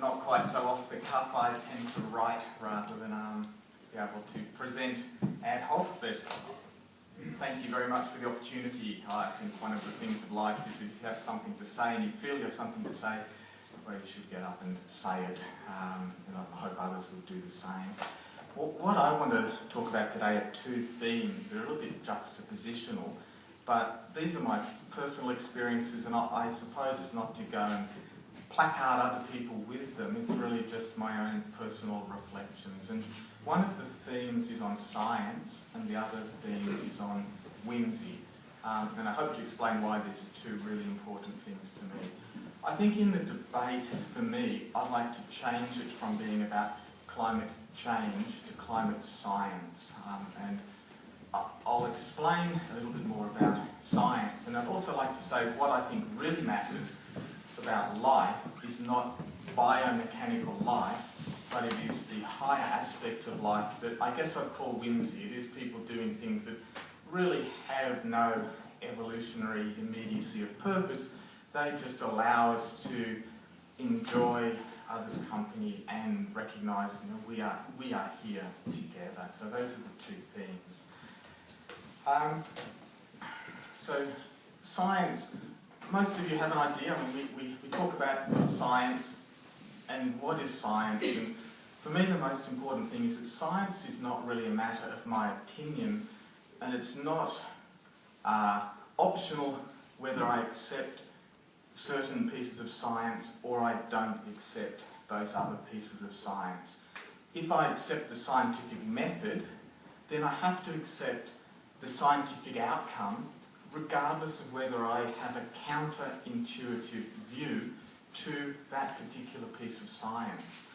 not quite so off the cuff. I tend to write rather than be able to present ad hoc, but thank you very much for the opportunity. I think one of the things of life is that if you have something to say and you feel you have something to say, well, you should get up and say it, and I hope others will do the same. What I want to talk about today are two themes. They're a little bit juxtapositional, but these are my personal experiences, and I suppose it's not to go and placard other people with them. It's really just my own personal reflections. And one of the themes is on science, and the other theme is on whimsy. And I hope to explain why these are two really important things to me. I think in the debate, for me, I'd like to change it from being about climate change to climate science. And I'll explain a little bit more about science. And I'd also like to say what I think really matters about life is not biomechanical life, but it is the higher aspects of life that I guess I'd call whimsy. It is people doing things that really have no evolutionary immediacy of purpose. They just allow us to enjoy others' company and recognise, we are here together. So those are the two themes. So science, most of you have an idea. I mean, we talk about science and what is science. And for me, the most important thing is that science is not really a matter of my opinion, and it's not optional whether I accept certain pieces of science or I don't accept those other pieces of science. If I accept the scientific method, then I have to accept the scientific outcome regardless of whether I have a counter-intuitive view to that particular piece of science.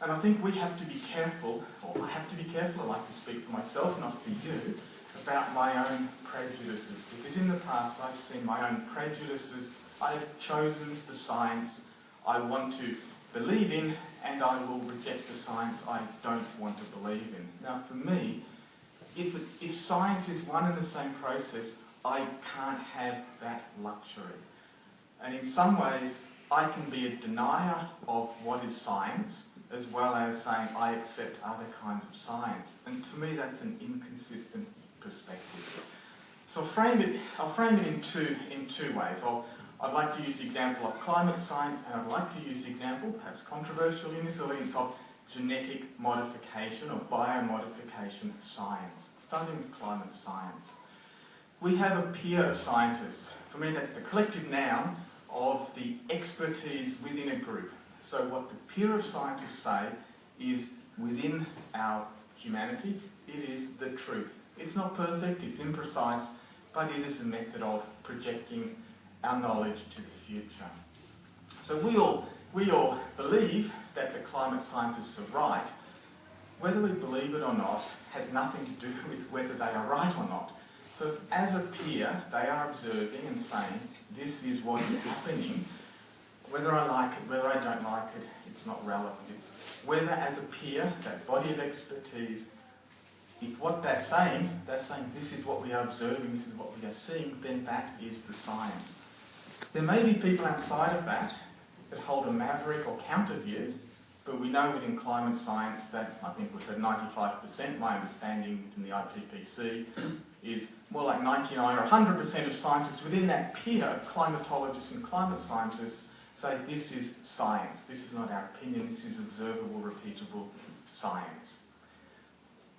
And I think we have to be careful, or I have to be careful, I like to speak for myself, not for you, about my own prejudices. Because in the past I've seen my own prejudices. I've chosen the science I want to believe in, and I will reject the science I don't want to believe in. Now for me, if science is one and the same process, I can't have that luxury. And in some ways, I can be a denier of what is science, as well as saying I accept other kinds of science. And to me, that's an inconsistent perspective. So I'll frame it in two ways. I'd like to use the example of climate science, and I'd like to use the example, perhaps controversial in this audience, of genetic modification or biomodification science. Starting with climate science. We have a peer of scientists. For me, that's the collective noun of the expertise within a group. So what the peer of scientists say is, within our humanity, it is the truth. It's not perfect, it's imprecise, but it is a method of projecting our knowledge to the future. So we all believe that the climate scientists are right. Whether we believe it or not has nothing to do with whether they are right or not. So if, as a peer, they are observing and saying, this is what is happening, whether I like it, whether I don't like it, it's not relevant. It's whether as a peer, that body of expertise, if what they're saying this is what we are observing, this is what we are seeing, then that is the science. There may be people outside of that hold a maverick or counter view, but we know within climate science that, I think we've heard 95%, my understanding in the IPPC is more like 99 or 100% of scientists within that peer of climatologists and climate scientists say this is science, this is not our opinion, this is observable, repeatable science.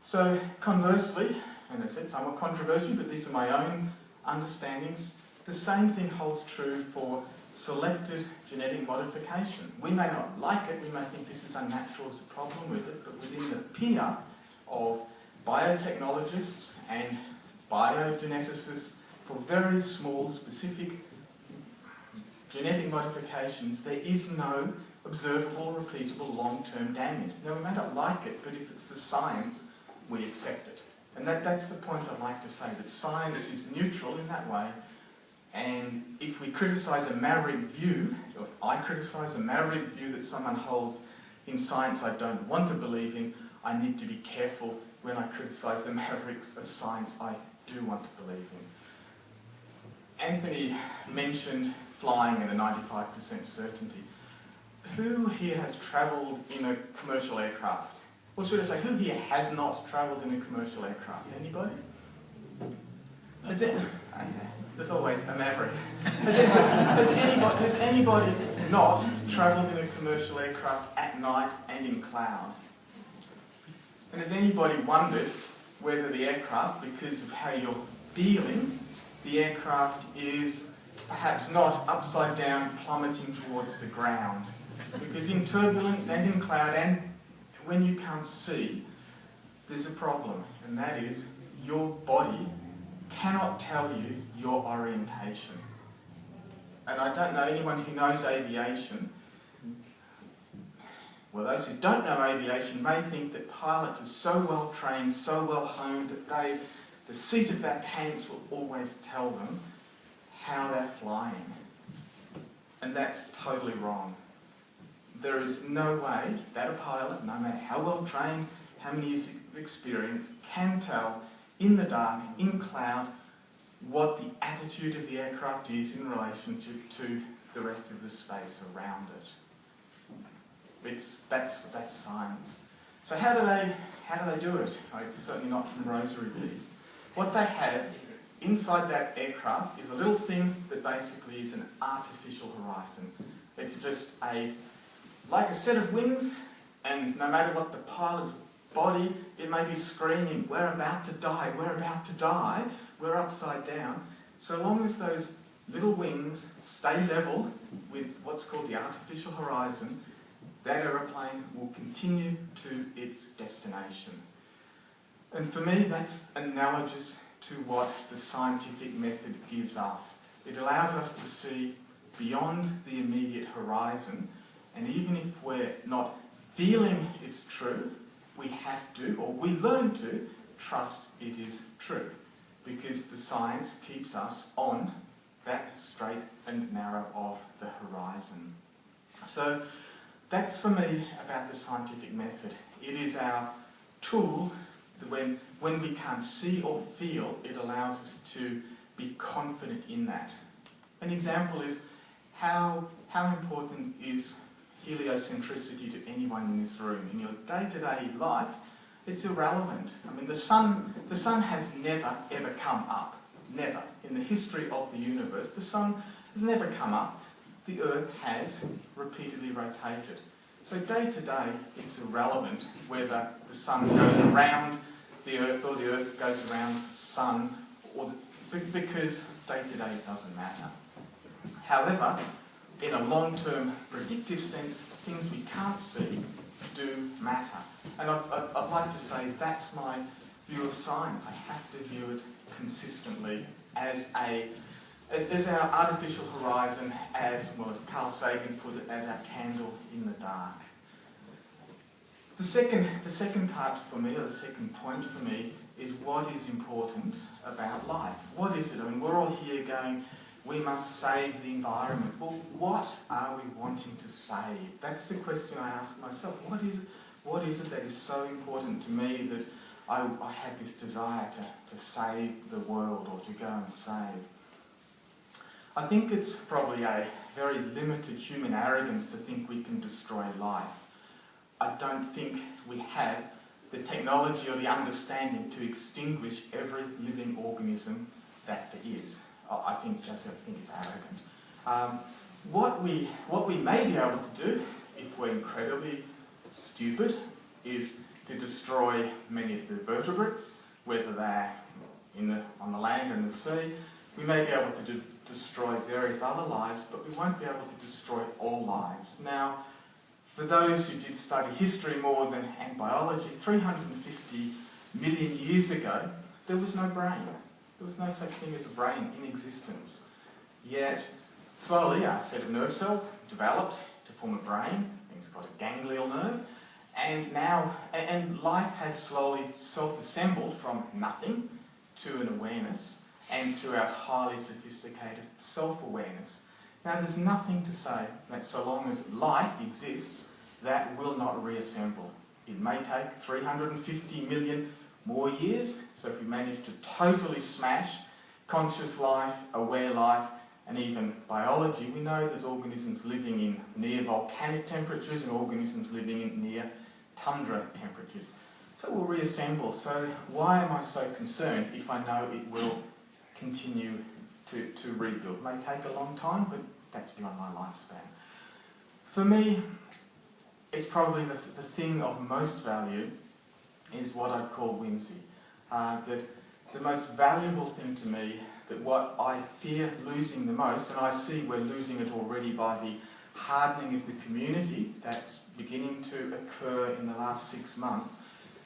So conversely, and I said somewhat controversial, but these are my own understandings, the same thing holds true for selected genetic modification. We may not like it, we may think this is unnatural, there's a problem with it, but within the peer of biotechnologists and biogeneticists for very small, specific genetic modifications, there is no observable, repeatable, long-term damage. Now, we may not like it, but if it's the science, we accept it. And that's the point I'd like to say, that science is neutral in that way. And if we criticise a maverick view, or if I criticise a maverick view that someone holds in science I don't want to believe in, I need to be careful when I criticise the mavericks of science I do want to believe in. Anthony mentioned flying at a 95% certainty. who here has travelled in a commercial aircraft? Or should I say, who here has not travelled in a commercial aircraft? Anybody? Is it? Okay. There's always a maverick. Has anybody not travelled in a commercial aircraft at night and in cloud? And has anybody wondered whether the aircraft, because of how you're feeling, the aircraft is perhaps not upside down plummeting towards the ground? Because in turbulence and in cloud and when you can't see, there's a problem, and that is your body cannot tell you your orientation. And I don't know anyone who knows aviation. Well, those who don't know aviation may think that pilots are so well trained, so well honed, that the seat of their pants will always tell them how they're flying. And that's totally wrong. There is no way that a pilot, no matter how well trained, how many years of experience, can tell in the dark, in cloud, what the attitude of the aircraft is in relationship to the rest of the space around it. That's science. So how do they do it? Oh, it's certainly not from rosary beads. What they have inside that aircraft is a little thing that basically is an artificial horizon. It's just like a set of wings, and no matter what the pilot's body, it may be screaming, we're about to die, we're about to die, we're upside down. So long as those little wings stay level with what's called the artificial horizon, that aeroplane will continue to its destination. And for me, that's analogous to what the scientific method gives us. It allows us to see beyond the immediate horizon, and even if we're not feeling it's true, we have to, or we learn to, trust it is true, because the science keeps us on that straight and narrow of the horizon. So that's for me about the scientific method. It is our tool that when we can't see or feel, it allows us to be confident in that. An example is how important is heliocentricity to anyone in this room. In your day-to-day life, it's irrelevant. I mean, the sun has never, ever come up. Never. In the history of the universe, the sun has never come up. The Earth has repeatedly rotated. So day to day, it's irrelevant whether the sun goes around the Earth or the Earth goes around the sun, because day to day it doesn't matter. However, in a long-term predictive sense, things we can't see do matter. And I'd like to say that's my view of science. I have to view it consistently as our artificial horizon, as Carl Sagan put it, as our candle in the dark. The second part for me, or the second point for me, is what is important about life. What is it? I mean, we're all here going, we must save the environment. Well, what are we wanting to save? That's the question I ask myself. What is it that is so important to me that I have this desire to save the world, or to go and save? I think it's probably a very limited human arrogance to think we can destroy life. I don't think we have the technology or the understanding to extinguish every living organism that there is. I think it's arrogant. What we may be able to do, if we're incredibly stupid, is to destroy many of the vertebrates, whether they're on the land or in the sea. We may be able to destroy various other lives, but we won't be able to destroy all lives. Now, for those who did study history more than and biology, 350 million years ago, there was no brain. There was no such thing as a brain in existence. Yet, slowly, our set of nerve cells developed to form a brain. It's got a ganglial nerve. And life has slowly self-assembled from nothing to an awareness, and to our highly sophisticated self-awareness. Now, there's nothing to say that so long as life exists, that will not reassemble. It may take 350 million more years, so if we manage to totally smash conscious life, aware life, and even biology, we know there's organisms living in near volcanic temperatures and organisms living in near tundra temperatures. So we'll reassemble. So why am I so concerned if I know it will continue to rebuild? It may take a long time, but that's beyond my lifespan. For me, it's probably the thing of most value is what I'd call whimsy. That the most valuable thing to me, that what I fear losing the most, and I see we're losing it already by the hardening of the community that's beginning to occur in the last 6 months,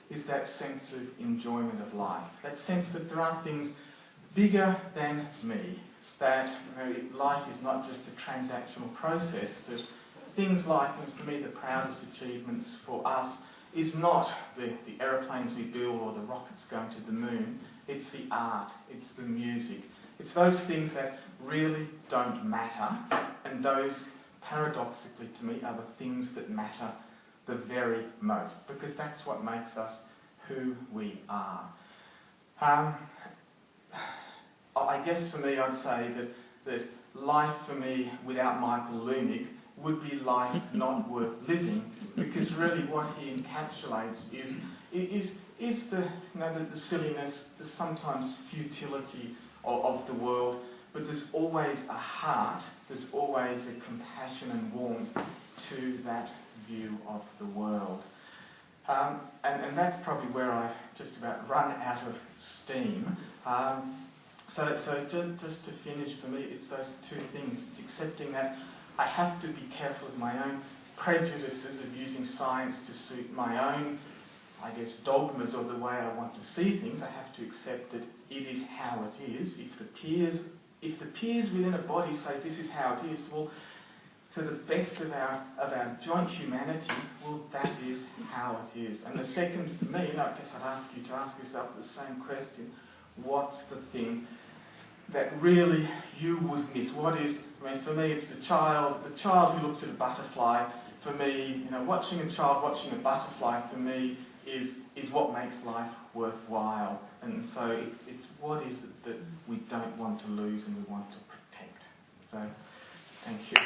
is that sense of enjoyment of life. That sense that there are things bigger than me, that life is not just a transactional process, that things like, and for me the proudest achievements for us is not the aeroplanes we build or the rockets going to the moon, it's the art, it's the music, it's those things that really don't matter, and those, paradoxically to me, are the things that matter the very most, because that's what makes us who we are. I guess for me I'd say that life for me without Michael Lumick would be life not worth living, because really what he encapsulates is the silliness, the sometimes futility of the world, but there's always a heart, there's always a compassion and warmth to that view of the world. And that's probably where I've just about run out of steam. So just to finish, for me, it's those two things. It's accepting that I have to be careful of my own prejudices of using science to suit my own, I guess, dogmas or the way I want to see things. I have to accept that it is how it is. If the peers within a body say this is how it is, well, to the best of our joint humanity, well, that is how it is. And the second for me, and I guess I'd ask you to ask yourself the same question, what's the thing that really you would miss? What is, for me it's the child who looks at a butterfly. For me, watching a child watching a butterfly, for me, is what makes life worthwhile. And so it's what is it that we don't want to lose and we want to protect. So, thank you.